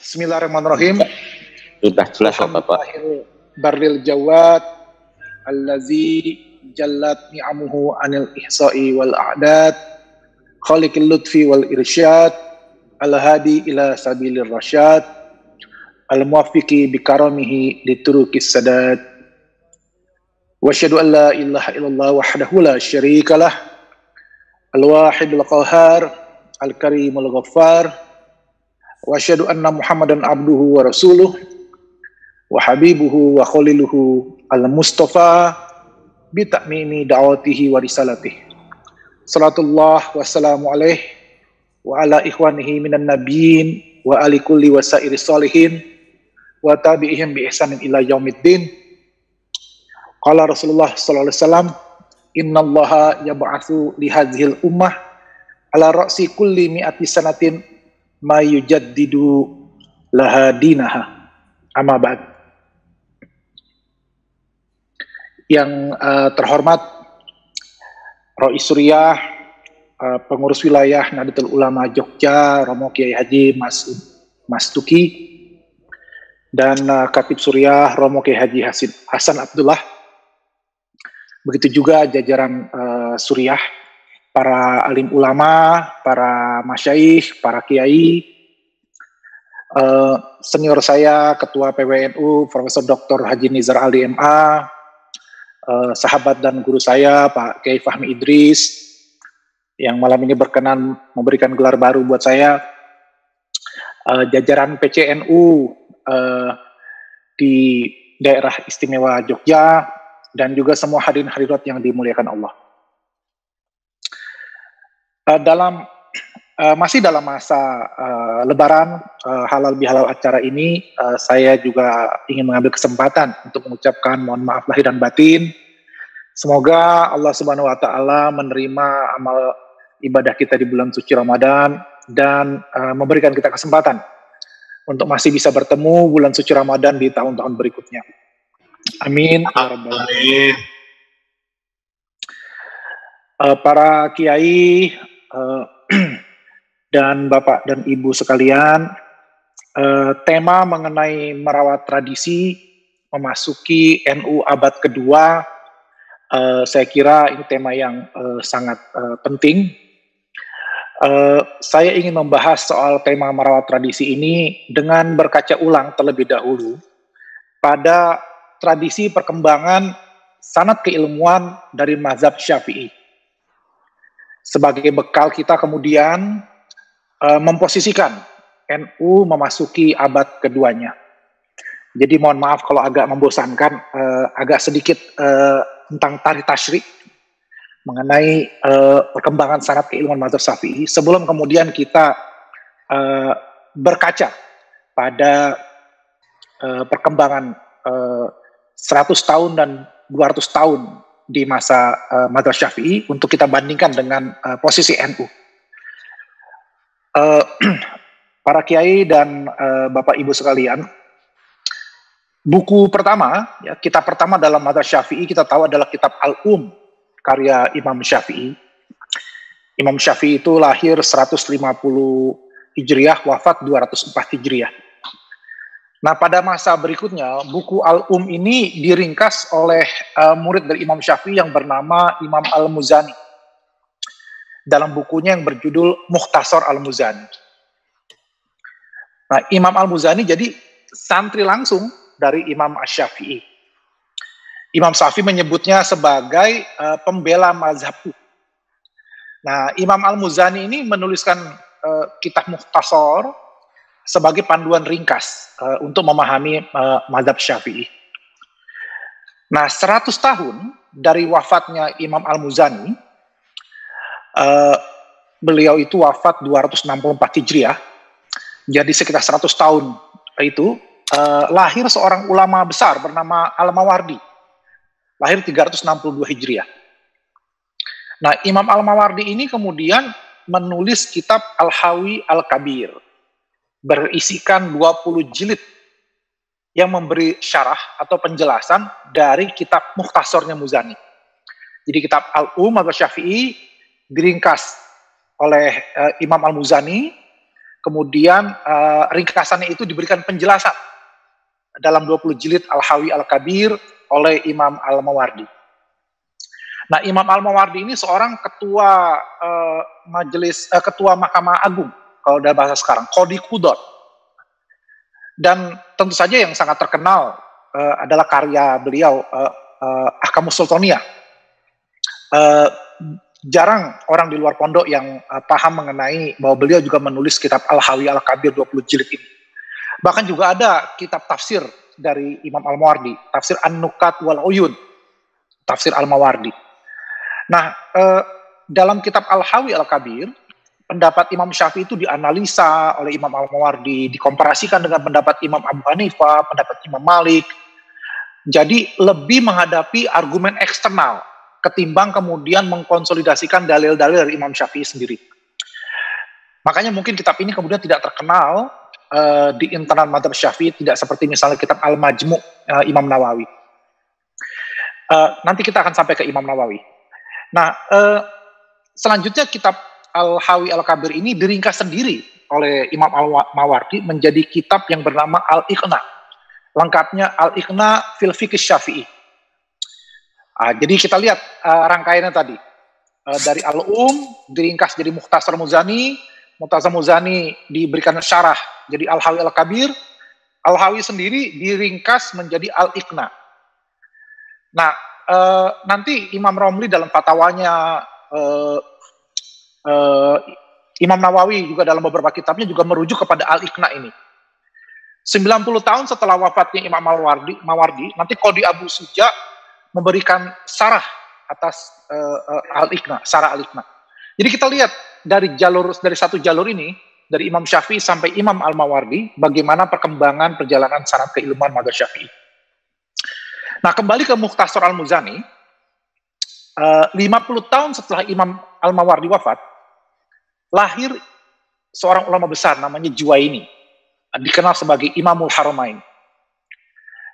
Bismillahirrahmanirrahim. Sudah jelas kok Bapak. Barril Jawad allazi jallat ni'amuhu anil ihsa'i wal a'dad khaliqil lutfi wal irsyad al-hadi ila sabilir rasyad al-muwaffiqi bikaramihi lituruqis sadad wa asyhadu an la ilaha illallah wahdahu la syarikalah al-wahidul qahhar al-karimul ghaffar wa asyhadu anna muhammadan abduhu wa rasuluh wa habibuhu wa khaliluhu al-mustafa bi ta'mimi da'watihi wa risalatihi. Salatullah wa salamu alaihi wa ala ikhwanihi minan nabiyyin wa ali kulli wa sairi salihin wa tabi'ihim bi ihsanin ila yaumiddin. Qala Rasulullah sallallahu alaihi wasallam, innallaha yab'atsu li hadhil ummah ala ra'si kulli mi'ati sanatin ma yujaddidu laha dinaha. Amma ba'd. Yang terhormat Rois Suriah, pengurus wilayah Nahdlatul Ulama Jogja, Romo Kiai Haji Mas Tuki, dan Khatib Suriah Romo Kiai Haji Hasan Abdullah. Begitu juga jajaran Suriah, para alim ulama, para masyaikh, para kiai, senior saya Ketua PWNU Profesor Dr. Haji Nizar Ali MA, sahabat dan guru saya Pak Kiai Fahmi Idris yang malam ini berkenan memberikan gelar baru buat saya, jajaran PCNU di daerah istimewa Jogja, dan juga semua hadirin hadirat yang dimuliakan Allah. Masih dalam masa Lebaran, halal bihalal acara ini, saya juga ingin mengambil kesempatan untuk mengucapkan mohon maaf lahir dan batin. Semoga Allah Subhanahu Wa Taala menerima amal ibadah kita di bulan suci Ramadan dan memberikan kita kesempatan untuk masih bisa bertemu bulan suci Ramadan di tahun-tahun berikutnya. Amin. Amin. Para kiai dan Bapak dan Ibu sekalian, tema mengenai merawat tradisi memasuki NU abad kedua, saya kira ini tema yang sangat penting. Saya ingin membahas soal tema merawat tradisi ini dengan berkaca ulang terlebih dahulu pada tradisi perkembangan sanad keilmuan dari mazhab Syafi'i. Sebagai bekal kita kemudian memposisikan NU memasuki abad keduanya. Jadi mohon maaf kalau agak membosankan, agak sedikit tentang tarikh tasyrik mengenai perkembangan sanad keilmuan mazhab Syafi'i sebelum kemudian kita berkaca pada perkembangan 100 tahun dan 200 tahun di masa mazhab Syafi'i untuk kita bandingkan dengan posisi NU. Para kiai dan Bapak Ibu sekalian, buku pertama, ya, kitab pertama dalam mazhab Syafi'i kita tahu adalah kitab Al-Um karya Imam Syafi'i. Imam Syafi'i itu lahir 150 Hijriah, wafat 204 Hijriah. Nah, pada masa berikutnya, buku Al-Um ini diringkas oleh murid dari Imam Syafi'i yang bernama Imam Al-Muzani. Dalam bukunya yang berjudul Mukhtasar Al-Muzani. Nah, Imam Al-Muzani jadi santri langsung dari Imam Asy-Syafi'i. Imam Syafi'i menyebutnya sebagai pembela mazhabku. Nah, Imam Al-Muzani ini menuliskan kitab Mukhtasar sebagai panduan ringkas untuk memahami mazhab Syafi'i. Nah, 100 tahun dari wafatnya Imam Al-Muzani, beliau itu wafat 264 Hijriah, jadi sekitar 100 tahun itu lahir seorang ulama besar bernama Al-Mawardi, lahir 362 Hijriah. Nah, Imam Al-Mawardi ini kemudian menulis kitab Al-Hawi Al-Kabir, berisikan 20 jilid yang memberi syarah atau penjelasan dari kitab Mukhtasarnya Muzani. Jadi kitab Al-Um mazhab Syafi'i diringkas oleh Imam Al-Muzani Kemudian ringkasannya itu diberikan penjelasan dalam 20 jilid Al-Hawi Al-Kabir oleh Imam Al-Mawardi. Nah, Imam Al-Mawardi ini seorang ketua ketua Mahkamah Agung, kalau dalam bahasa sekarang, Qadi Qudot. Dan tentu saja yang sangat terkenal adalah karya beliau, Ahkamus Sultaniyah. Jarang orang di luar pondok yang paham mengenai bahwa beliau juga menulis kitab Al-Hawi Al-Kabir 20 jilid ini. Bahkan juga ada kitab tafsir dari Imam Al-Mawardi, tafsir An-Nukat wal Uyun, tafsir Al-Mawardi. Nah, dalam kitab Al-Hawi Al-Kabir, pendapat Imam Syafi'i itu dianalisa oleh Imam Al-Mawardi, dikomparasikan dengan pendapat Imam Abu Hanifah, pendapat Imam Malik. Jadi lebih menghadapi argumen eksternal ketimbang kemudian mengkonsolidasikan dalil-dalil dari Imam Syafi'i sendiri. Makanya mungkin kitab ini kemudian tidak terkenal di internal mazhab Syafi'i, tidak seperti misalnya kitab Al-Majmu' Imam Nawawi. Nanti kita akan sampai ke Imam Nawawi. Nah, selanjutnya kitab Al-Hawi Al-Kabir ini diringkas sendiri oleh Imam Al-Mawardi menjadi kitab yang bernama Al-Iqna. Lengkapnya Al-Iqna fil Fiqh Syafi'i. Jadi kita lihat rangkaiannya tadi. Dari Al-Um diringkas jadi Mukhtasar Muzani, Mukhtasar Muzani diberikan syarah jadi Al-Hawi Al-Kabir, Al-Hawi sendiri diringkas menjadi Al-Iqna. Nah, nanti Imam Romli dalam fatwanya, Imam Nawawi juga dalam beberapa kitabnya juga merujuk kepada Al-Iqna ini. 90 tahun setelah wafatnya Imam Mawardi, nanti Qadi Abu Suja memberikan sarah atas Al-Iqna, sarah Al-Iqna. Jadi kita lihat dari satu jalur ini, dari Imam Syafi'i sampai Imam Al-Mawardi, bagaimana perkembangan perjalanan sanad keilmuan mazhab Syafi'i. Nah, kembali ke Mukhtasar Al-Muzani, 50 tahun setelah Imam Al-Mawardi wafat, lahir seorang ulama besar namanya Juwaini, dikenal sebagai Imamul Haramain.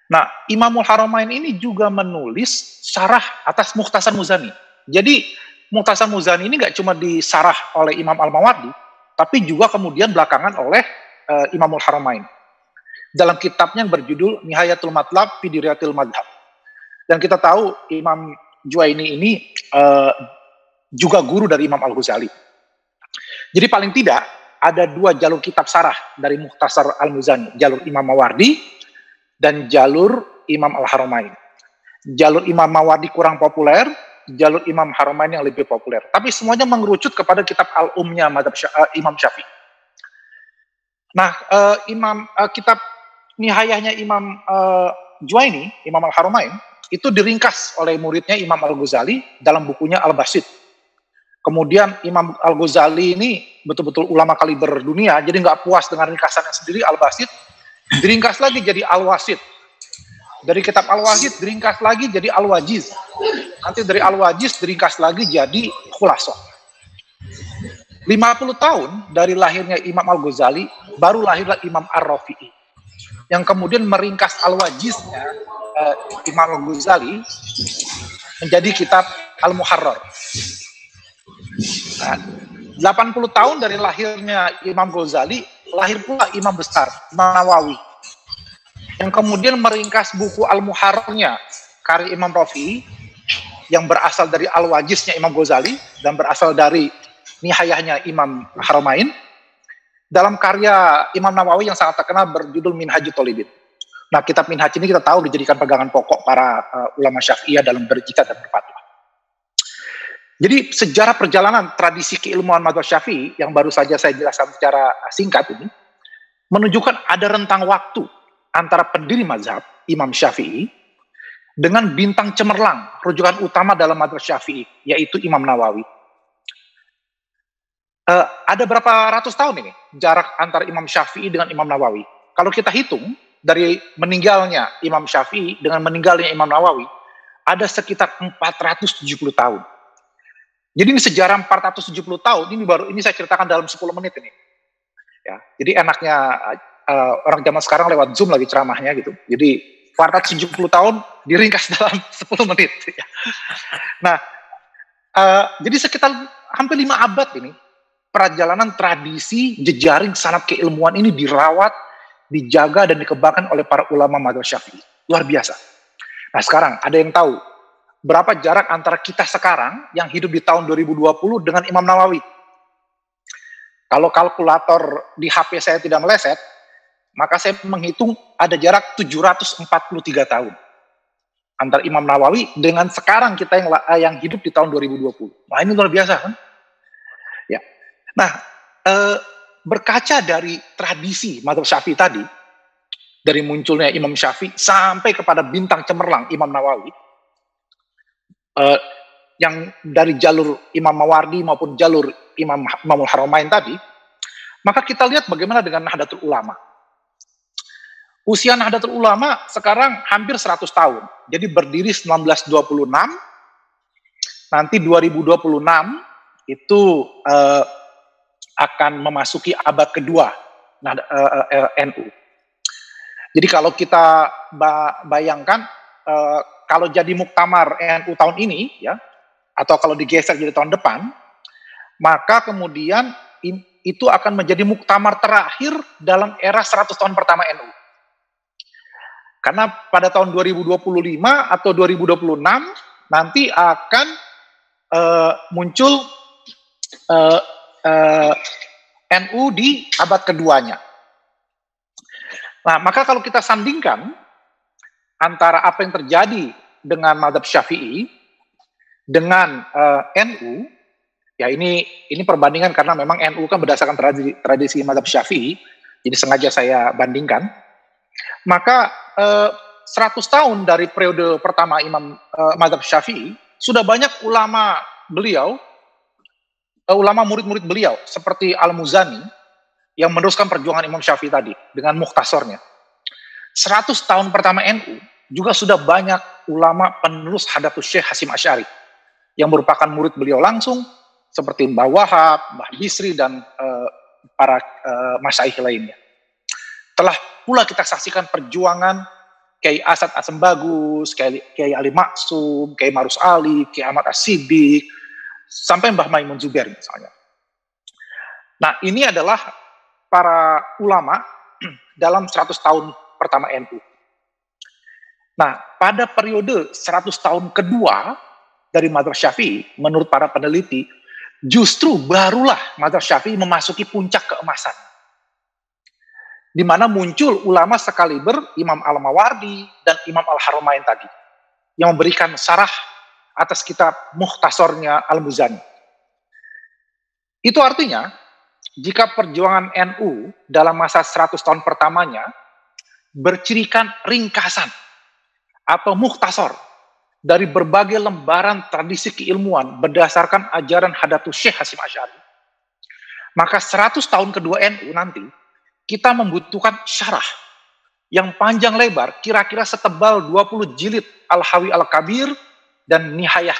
Nah, Imamul Haramain ini juga menulis syarah atas Mukhtasar Muzani. Jadi, Mukhtasar Muzani ini nggak cuma disarah oleh Imam Al-Mawardi, tapi juga kemudian belakangan oleh Imamul Haramain. Dalam kitabnya yang berjudul Nihayatul Matlab fi Diryatil Madhab. Dan kita tahu Imam Juwaini ini juga guru dari Imam Al-Ghazali. Jadi paling tidak ada dua jalur kitab sarah dari Mukhtasar Al-Muzani, jalur Imam Mawardi dan jalur Imam Al-Haramain. Jalur Imam Mawardi kurang populer, jalur Imam Haramain yang lebih populer. Tapi semuanya mengerucut kepada kitab Al-Umnya Imam Syafi'i. Nah, kitab Nihayahnya Imam Juwaini, Imam Al-Haramain, itu diringkas oleh muridnya Imam Al-Ghazali dalam bukunya Al-Basit. Kemudian Imam Al-Ghazali ini betul-betul ulama kaliber dunia, jadi nggak puas dengan ringkasannya sendiri Al-Basit, diringkas lagi jadi Al-Wasit. Dari kitab Al-Wasit diringkas lagi jadi Al-Wajiz. Nanti dari Al-Wajiz diringkas lagi jadi Khulasah. 50 tahun dari lahirnya Imam Al-Ghazali, baru lahirlah Imam Ar-Rafi'i, yang kemudian meringkas Al-Wajiznya Imam Al-Ghazali menjadi kitab Al-Muharrar. Nah, 80 tahun dari lahirnya Imam Ghazali, lahir pula imam besar, Imam Nawawi, yang kemudian meringkas buku Al-Muharrarnya karya Imam Rafi'i, yang berasal dari Al-Wajiznya Imam Ghazali dan berasal dari Nihayahnya Imam Haramain, dalam karya Imam Nawawi yang sangat terkenal berjudul Minhajut Thalibin. Nah, kitab Minhaj ini kita tahu dijadikan pegangan pokok para ulama Syafi'iyah dalam berijtihad dan berfatwa. Jadi sejarah perjalanan tradisi keilmuan mazhab Syafi'i yang baru saja saya jelaskan secara singkat ini menunjukkan ada rentang waktu antara pendiri mazhab Imam Syafi'i dengan bintang cemerlang rujukan utama dalam mazhab Syafi'i, yaitu Imam Nawawi. Ada berapa ratus tahun ini jarak antara Imam Syafi'i dengan Imam Nawawi? Kalau kita hitung dari meninggalnya Imam Syafi'i dengan meninggalnya Imam Nawawi, ada sekitar 470 tahun. Jadi ini sejarah 470 tahun, ini saya ceritakan dalam 10 menit ini. Ya, jadi enaknya orang zaman sekarang lewat Zoom lagi ceramahnya gitu. Jadi 470 tahun diringkas dalam 10 menit. Ya. Nah, jadi sekitar hampir 5 abad ini, perjalanan tradisi jejaring sanad keilmuan ini dirawat, dijaga dan dikembangkan oleh para ulama mazhab Syafi'i. Luar biasa. Nah, sekarang ada yang tahu berapa jarak antara kita sekarang yang hidup di tahun 2020 dengan Imam Nawawi? Kalau kalkulator di HP saya tidak meleset, maka saya menghitung ada jarak 743 tahun antara Imam Nawawi dengan sekarang kita yang hidup di tahun 2020. Wah, ini luar biasa kan? Ya. Nah, berkaca dari tradisi mazhab Syafi'i tadi, dari munculnya Imam Syafi'i sampai kepada bintang cemerlang Imam Nawawi, yang dari jalur Imam Mawardi maupun jalur Imamul Haramain tadi, maka kita lihat bagaimana dengan Nahdlatul Ulama. Usia Nahdlatul Ulama sekarang hampir 100 tahun. Jadi berdiri 1926, nanti 2026 itu akan memasuki abad kedua NU. Jadi kalau kita bayangkan, kalau jadi muktamar NU tahun ini, ya, atau kalau digeser jadi tahun depan, maka kemudian itu akan menjadi muktamar terakhir dalam era 100 tahun pertama NU. Karena pada tahun 2025 atau 2026 nanti akan muncul NU di abad keduanya. Nah, maka kalau kita sandingkan antara apa yang terjadi dengan mazhab Syafi'i dengan NU, ya ini perbandingan karena memang NU kan berdasarkan tradisi mazhab Syafi'i, jadi sengaja saya bandingkan. Maka 100 tahun dari periode pertama Imam mazhab Syafi'i, sudah banyak ulama beliau, ulama murid-murid beliau seperti Al-Muzani yang meneruskan perjuangan Imam Syafi'i tadi dengan mukhtasornya. 100 tahun pertama NU juga sudah banyak ulama penerus Hadatus Syekh Hasyim Asy'ari yang merupakan murid beliau langsung seperti Mbah Wahab, Mbah Bisri dan para masyaikh lainnya. Telah pula kita saksikan perjuangan Kiai Asad Asembagus, Kiai Ali Maksum, Kiai Marus Ali, Kiai Ahmad As-Siddiq, sampai Mbah Maimun Zubair misalnya. Nah, ini adalah para ulama dalam 100 tahun pertama NU. Nah, pada periode 100 tahun kedua dari mazhab Syafi'i, menurut para peneliti, justru barulah mazhab Syafi'i memasuki puncak keemasan, di mana muncul ulama sekaliber Imam Al-Mawardi dan Imam Al-Haramain tadi, yang memberikan syarah atas kitab mukhtasornya Al-Muzani. Itu artinya, jika perjuangan NU dalam masa 100 tahun pertamanya bercirikan ringkasan atau mukhtasor dari berbagai lembaran tradisi keilmuan berdasarkan ajaran Hadatus Syekh Hasyim Asy'ari, maka 100 tahun kedua NU nanti kita membutuhkan syarah yang panjang lebar, kira-kira setebal 20 jilid Al-Hawi Al-Kabir dan Nihayah.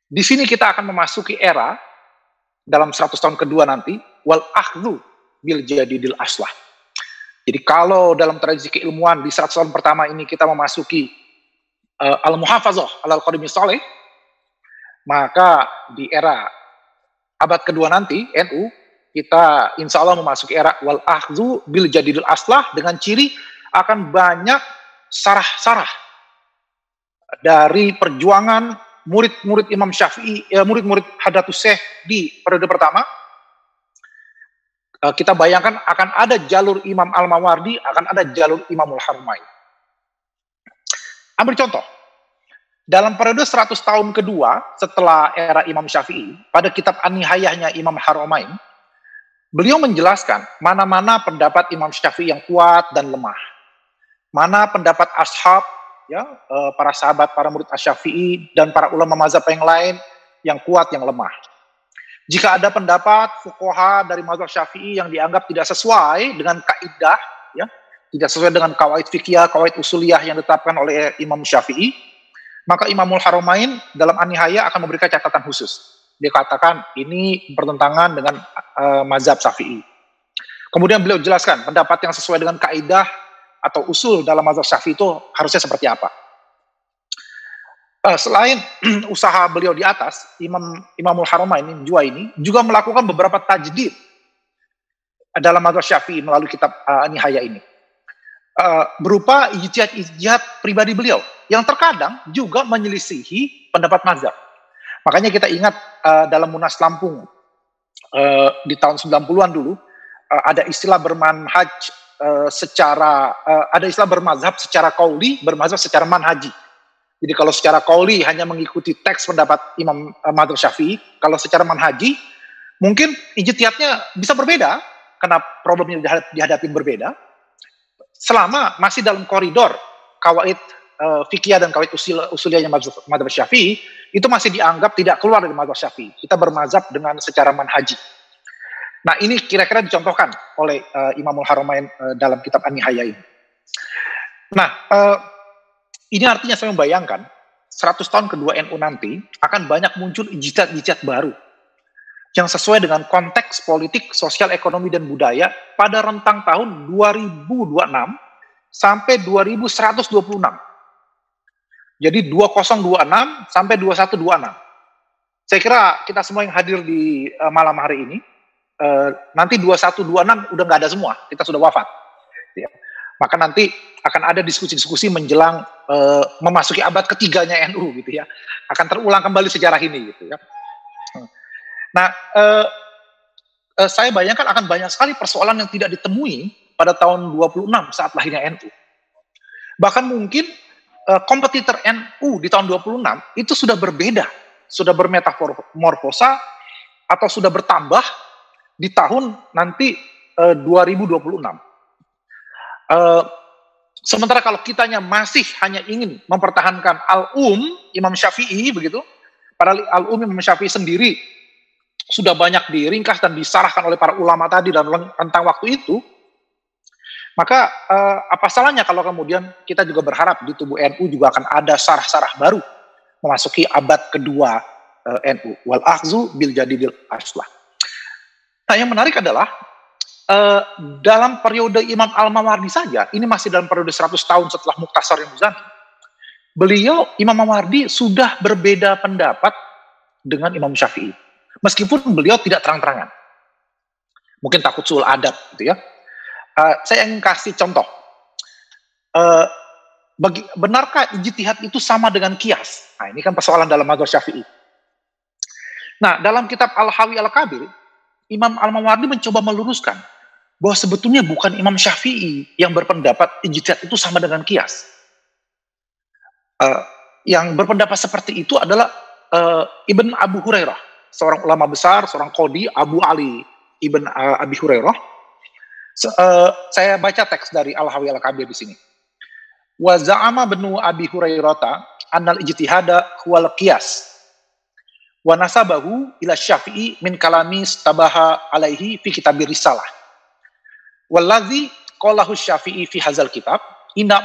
Di sini kita akan memasuki era dalam 100 tahun kedua nanti, wal akhdhu bil jadidil aslah. Jadi kalau dalam tradisi keilmuan di 100 tahun pertama ini kita memasuki al-muhafazah al-qadimi saleh, maka di era abad kedua nanti NU kita insya Allah memasuki era wal akhdhu bil jadidil aslah dengan ciri akan banyak sarah-sarah dari perjuangan murid-murid Imam Syafi'i, murid-murid Hadatus Syekh di periode pertama. Kita bayangkan akan ada jalur Imam Al-Mawardi, akan ada jalur Imamul Haramain. Ambil contoh, dalam periode 100 tahun kedua setelah era Imam Syafi'i, pada kitab An-Nihayahnya Imam Haramain, beliau menjelaskan mana-mana pendapat Imam Syafi'i yang kuat dan lemah, mana pendapat ashab, ya, para sahabat, para murid Asy-Syafi'i dan para ulama mazhab yang lain yang kuat, yang lemah. Jika ada pendapat fuqaha dari mazhab Syafi'i yang dianggap tidak sesuai dengan kaidah, ya, tidak sesuai dengan kawaid fikih, kawaid usuliyah yang ditetapkan oleh Imam Syafi'i, maka Imamul Haramain dalam An-Nihayah akan memberikan catatan khusus. Dia katakan ini bertentangan dengan mazhab Syafi'i. Kemudian beliau jelaskan pendapat yang sesuai dengan kaidah atau usul dalam mazhab Syafi'i itu harusnya seperti apa. Selain usaha beliau di atas, Imamul Haramain Juwaini juga melakukan beberapa tajdid dalam mazhab Syafi'i melalui kitab Nihaya ini. Berupa ijtihad pribadi beliau yang terkadang juga menyelisihi pendapat mazhab. Makanya kita ingat dalam Munas Lampung di tahun 90-an dulu ada istilah bermanhaj ada istilah bermazhab secara qauli, bermazhab secara manhaji. Jadi kalau secara qauli hanya mengikuti teks pendapat Imam mazhab Syafi'i, kalau secara manhaji mungkin ijtihadnya bisa berbeda karena problemnya dihadapi berbeda. Selama masih dalam koridor kawaid fikih dan kawaid usuliyahnya mazhab Syafi'i, itu masih dianggap tidak keluar dari mazhab Syafi'i. Kita bermazhab dengan secara manhaji. Nah, ini kira-kira dicontohkan oleh Imamul Haramain dalam kitab An-Nihaya ini. Nah, ini artinya saya membayangkan 100 tahun kedua NU nanti akan banyak muncul ijtihad baru yang sesuai dengan konteks politik, sosial, ekonomi, dan budaya pada rentang tahun 2026 sampai 2126. Jadi 2026 sampai 2126. Saya kira kita semua yang hadir di malam hari ini, nanti 2126 udah nggak ada semua, kita sudah wafat. Ya. Maka nanti akan ada diskusi-diskusi menjelang memasuki abad ketiganya NU gitu ya. Akan terulang kembali sejarah ini gitu ya. Nah, saya bayangkan akan banyak sekali persoalan yang tidak ditemui pada tahun 26 saat lahirnya NU. Bahkan mungkin kompetitor NU di tahun 26 itu sudah berbeda, sudah bermetamorfosa atau sudah bertambah di tahun nanti 2026. Sementara kalau kitanya masih hanya ingin mempertahankan Imam Syafi'i begitu, padahal Imam Syafi'i sendiri sudah banyak diringkas dan disarahkan oleh para ulama tadi dalam rentang waktu itu, maka apa salahnya kalau kemudian kita juga berharap di tubuh NU juga akan ada sarah-sarah baru memasuki abad kedua NU. Wal akhzu bil jadidil aslah. Nah, yang menarik adalah dalam periode Imam Al-Mawardi saja, ini masih dalam periode 100 tahun setelah Mukhtasar Muzani, beliau, Imam Mawardi, sudah berbeda pendapat dengan Imam Syafi'i. Meskipun beliau tidak terang-terangan. Mungkin takut sul adab gitu ya. Saya ingin kasih contoh. Benarkah ijtihad itu sama dengan qiyas? Nah, ini kan persoalan dalam mazhab Syafi'i. Nah, dalam kitab Al-Hawi Al-Kabir, Imam Al-Mawardi mencoba meluruskan bahwa sebetulnya bukan Imam Syafi'i yang berpendapat ijtihad itu sama dengan qiyas. Yang berpendapat seperti itu adalah Ibn Abu Hurairah, seorang ulama besar, seorang qadhi, Abu Ali Ibn Abi Hurairah. Saya baca teks dari Al-Hawi Al-Kabir di sini. Wa za'ama bnu Abi Hurairata annal ijtihada huwal qiyas. Wa nasabahu ila Syafi'i min kalami stabaha alaihi fi kitabir risalah. Wallazi qalahu Syafi'i fi hadzal kitab inna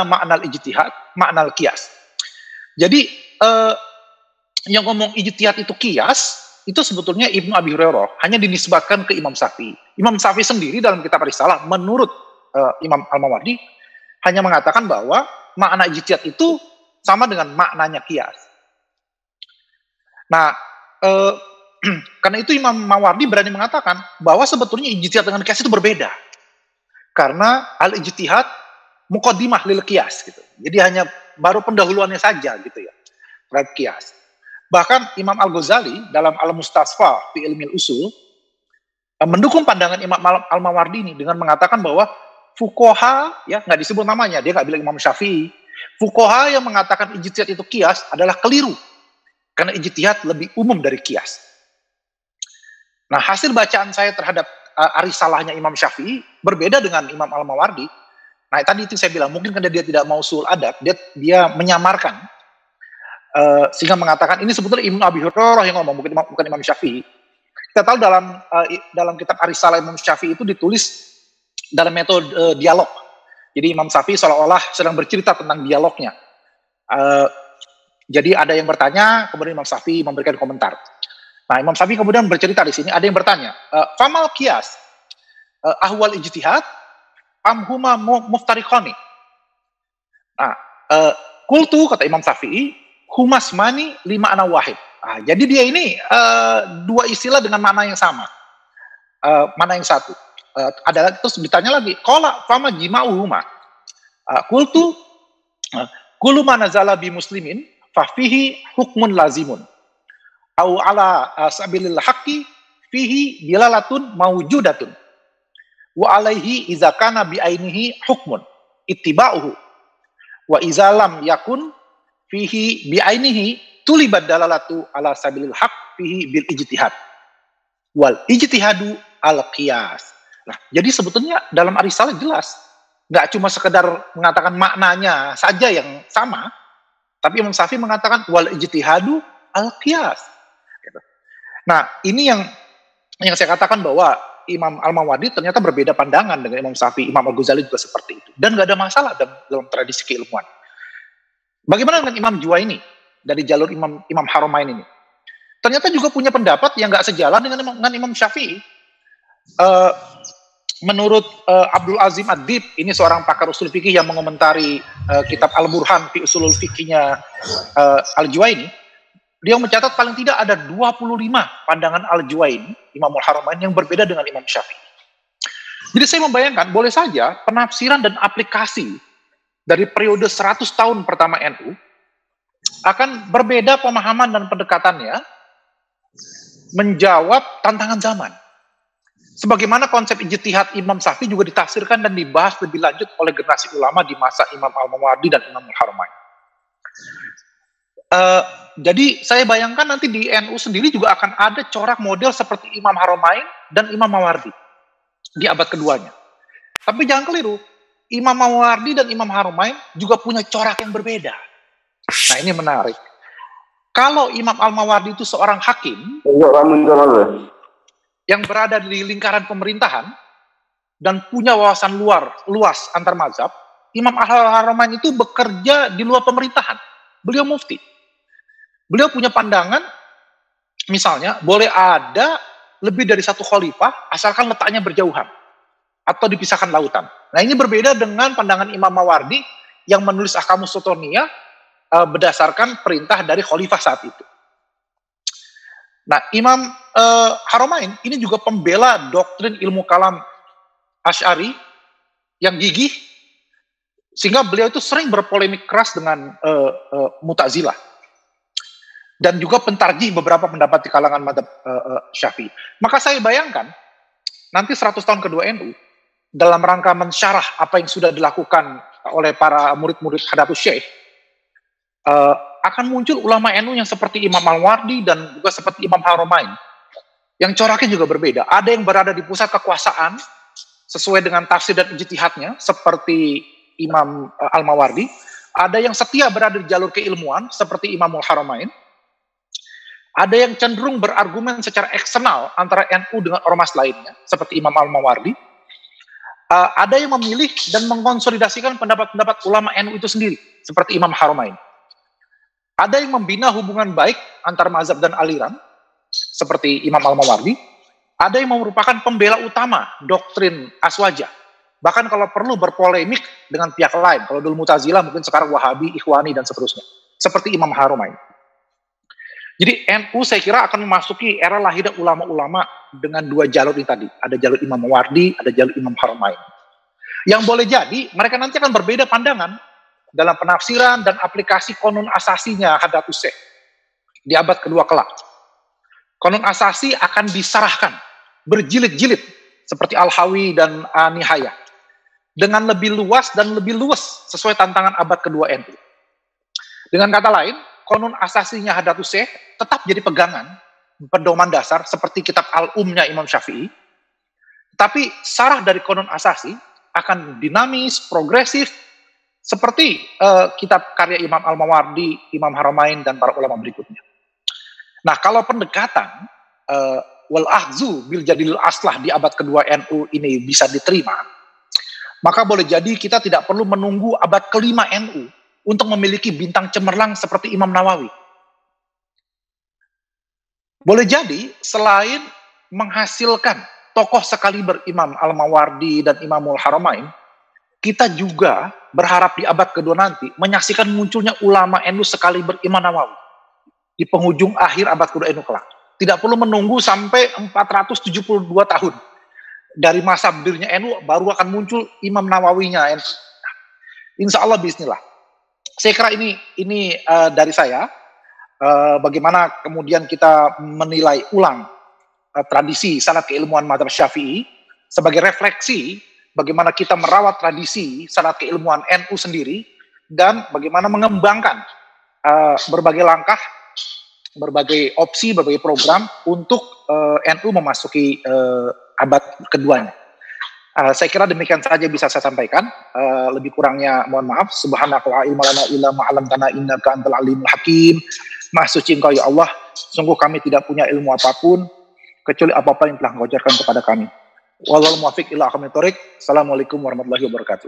ma'nal ijtihad ma'nal qiyas. Jadi yang ngomong ijtihad itu qiyas itu sebetulnya Ibnu Abi Hurairah, hanya dinisbatkan ke Imam Syafi'i. Imam Syafi'i sendiri dalam kitab Risalah menurut Imam Al-Mawardi hanya mengatakan bahwa makna ijtihad itu sama dengan maknanya qiyas. Nah, karena itu Imam Mawardi berani mengatakan bahwa sebetulnya ijtihad dengan qiyas itu berbeda. Karena al-ijtihad muqaddimah lil qiyas gitu. Jadi hanya baru pendahuluannya saja gitu ya terhadap qiyas. Bahkan Imam Al-Ghazali dalam Al-Mustasfa fi Ilmil Usul mendukung pandangan Imam Al-Mawardi ini dengan mengatakan bahwa fuqaha, ya nggak disebut namanya, dia nggak bilang Imam Syafi'i. Fuqaha yang mengatakan ijtihad itu qiyas adalah keliru. Karena ijtihad lebih umum dari qiyas. Nah, hasil bacaan saya terhadap risalahnya Imam Syafi'i berbeda dengan Imam Al-Mawardi. Nah, tadi itu saya bilang, mungkin karena dia tidak mau usul adab, dia menyamarkan, sehingga mengatakan, ini sebetulnya Ibnu Abi Hurairah yang ngomong, bukan Imam Syafi'i. Kita tahu dalam kitab Risalah Imam Syafi'i itu ditulis dalam metode dialog. Jadi Imam Syafi'i seolah-olah sedang bercerita tentang dialognya. Jadi ada yang bertanya, kemudian Imam Syafi'i memberikan komentar. Nah, Imam Syafi'i kemudian bercerita di sini, ada yang bertanya, famal qiyas ahwal ijtihad amhuma muftariqani. Nah, kultu, kata Imam Syafi'i, humasmani lima ana wahid. Jadi dia ini dua istilah dengan makna yang sama. Mana yang satu? Adalah terus ditanya lagi, qala fama jima'uhuma. Qultu kullu ma nazala bi muslimin fa fihi hukmun lazimun. Au ala sabilil haqqi fihi dilalatun mawjudatun. Wa alaihi iza kana bi ainihi hukmun ittiba'uhu. Wa iza lam yakun fihi bi ainihi tulibat dalalatu ala sabilil haq fihi bil ijtihad. Wal ijtihadu al qiyas. Nah, jadi sebetulnya dalam Ar-Risalah jelas, nggak cuma sekedar mengatakan maknanya saja yang sama, tapi Imam Syafi'i mengatakan wal ijtihadu al qiyas. Gitu. Nah, ini yang saya katakan bahwa Imam Al-Mawardi ternyata berbeda pandangan dengan Imam Syafi'i. Imam Al-Ghazali juga seperti itu, dan nggak ada masalah dalam tradisi keilmuan. Bagaimana dengan Imam Juwaini dari jalur Imam Haramain ini? Ternyata juga punya pendapat yang nggak sejalan dengan Imam Syafi'i. Menurut Abdul Azim Ad-Dib, ini seorang pakar usul fikih yang mengomentari kitab Al-Burhan fi usulul fikihnya Al-Juwaini, dia mencatat paling tidak ada 25 pandangan Al-Juwaini, Imam Al-Haramain, yang berbeda dengan Imam Syafi'i. Jadi saya membayangkan, boleh saja penafsiran dan aplikasi dari periode 100 tahun pertama NU akan berbeda pemahaman dan pendekatannya menjawab tantangan zaman. Sebagaimana konsep ijtihad Imam Syafi'i juga ditafsirkan dan dibahas lebih lanjut oleh generasi ulama di masa Imam Al-Mawardi dan Imam Al-Haramain. Jadi saya bayangkan nanti di NU sendiri juga akan ada corak model seperti Imam Haramain dan Imam Mawardi di abad keduanya. Tapi jangan keliru, Imam Mawardi dan Imam Haramain juga punya corak yang berbeda. Nah, ini menarik. Kalau Imam Al-Mawardi itu seorang hakim yang berada di lingkaran pemerintahan dan punya wawasan luas antar mazhab, Imam Al-Haramain itu bekerja di luar pemerintahan. Beliau mufti. Beliau punya pandangan, misalnya boleh ada lebih dari satu khalifah asalkan letaknya berjauhan atau dipisahkan lautan. Nah, ini berbeda dengan pandangan Imam Mawardi yang menulis Ahkamus Sultaniyah berdasarkan perintah dari khalifah saat itu. Nah, Imam Haramain ini juga pembela doktrin ilmu kalam Asy'ari yang gigih, sehingga beliau itu sering berpolemik keras dengan Mu'tazilah, dan juga pentarjih beberapa pendapat di kalangan mazhab Syafi'i. Maka saya bayangkan nanti 100 tahun kedua NU dalam rangka mensyarah apa yang sudah dilakukan oleh para murid-murid Hadatus Syekh, akan muncul ulama NU yang seperti Imam Al-Mawardi dan juga seperti Imam Haramain, yang coraknya juga berbeda. Ada yang berada di pusat kekuasaan sesuai dengan tafsir dan ijtihadnya seperti Imam Al-Mawardi. Ada yang setia berada di jalur keilmuan seperti Imam Al-Haramain. Ada yang cenderung berargumen secara eksternal antara NU dengan ormas lainnya seperti Imam Al-Mawardi. Ada yang memilih dan mengkonsolidasikan pendapat-pendapat ulama NU itu sendiri seperti Imam Haramain. Ada yang membina hubungan baik antar mazhab dan aliran seperti Imam Al-Mawardi. Ada yang merupakan pembela utama doktrin Aswajah, bahkan kalau perlu berpolemik dengan pihak lain. Kalau dulu Mu'tazilah, mungkin sekarang Wahabi, Ikhwani, dan seterusnya, seperti Imam Haramain. Jadi NU saya kira akan memasuki era lahirnya ulama-ulama dengan dua jalur ini tadi. Ada jalur Imam Mawardi, ada jalur Imam Haramain. Yang boleh jadi mereka nanti akan berbeda pandangan dalam penafsiran dan aplikasi konun asasinya Hadatus Syekh di abad kedua kelak. Konun asasi akan disarahkan berjilid-jilid seperti Al-Hawi dan Nihayah dengan lebih luas dan lebih luas sesuai tantangan abad kedua NU. Dengan kata lain, konun asasinya Hadatus Syekh tetap jadi pegangan, pedoman dasar seperti kitab Al-Umnya Imam Syafi'i, tapi sarah dari konun asasi akan dinamis, progresif, seperti kitab karya Imam Al-Mawardi, Imam Haramain, dan para ulama berikutnya. Nah, kalau pendekatan wal ahzu bil jadil aslah di abad kedua NU ini bisa diterima, maka boleh jadi kita tidak perlu menunggu abad kelima NU untuk memiliki bintang cemerlang seperti Imam Nawawi. Boleh jadi selain menghasilkan tokoh sekaliber Imam Al-Mawardi dan Imamul Haramain, kita juga berharap di abad kedua nanti menyaksikan munculnya ulama NU sekali berimam Nawawi di penghujung akhir abad kedua NU kelak. Tidak perlu menunggu sampai 472 tahun dari masa berdirinya NU baru akan muncul Imam Nawawinya NU. Insya Allah bismillah. Saya kira ini dari saya. Bagaimana kemudian kita menilai ulang tradisi sanad keilmuan madzhab Syafi'i sebagai refleksi bagaimana kita merawat tradisi sanad keilmuan NU sendiri dan bagaimana mengembangkan berbagai langkah, berbagai opsi, berbagai program untuk NU memasuki abad keduanya. Saya kira demikian saja bisa saya sampaikan. Lebih kurangnya mohon maaf. Subhanaka la ilma lana illa ma 'allamtana innaka antal alimul hakim. Maha suci Engkau ya Allah, sungguh kami tidak punya ilmu apapun kecuali apa-apa yang telah Engkau ajarkan kepada kami. Wallahul muwaffiq ila aqwamit thoriq. Assalamualaikum warahmatullahi wabarakatuh.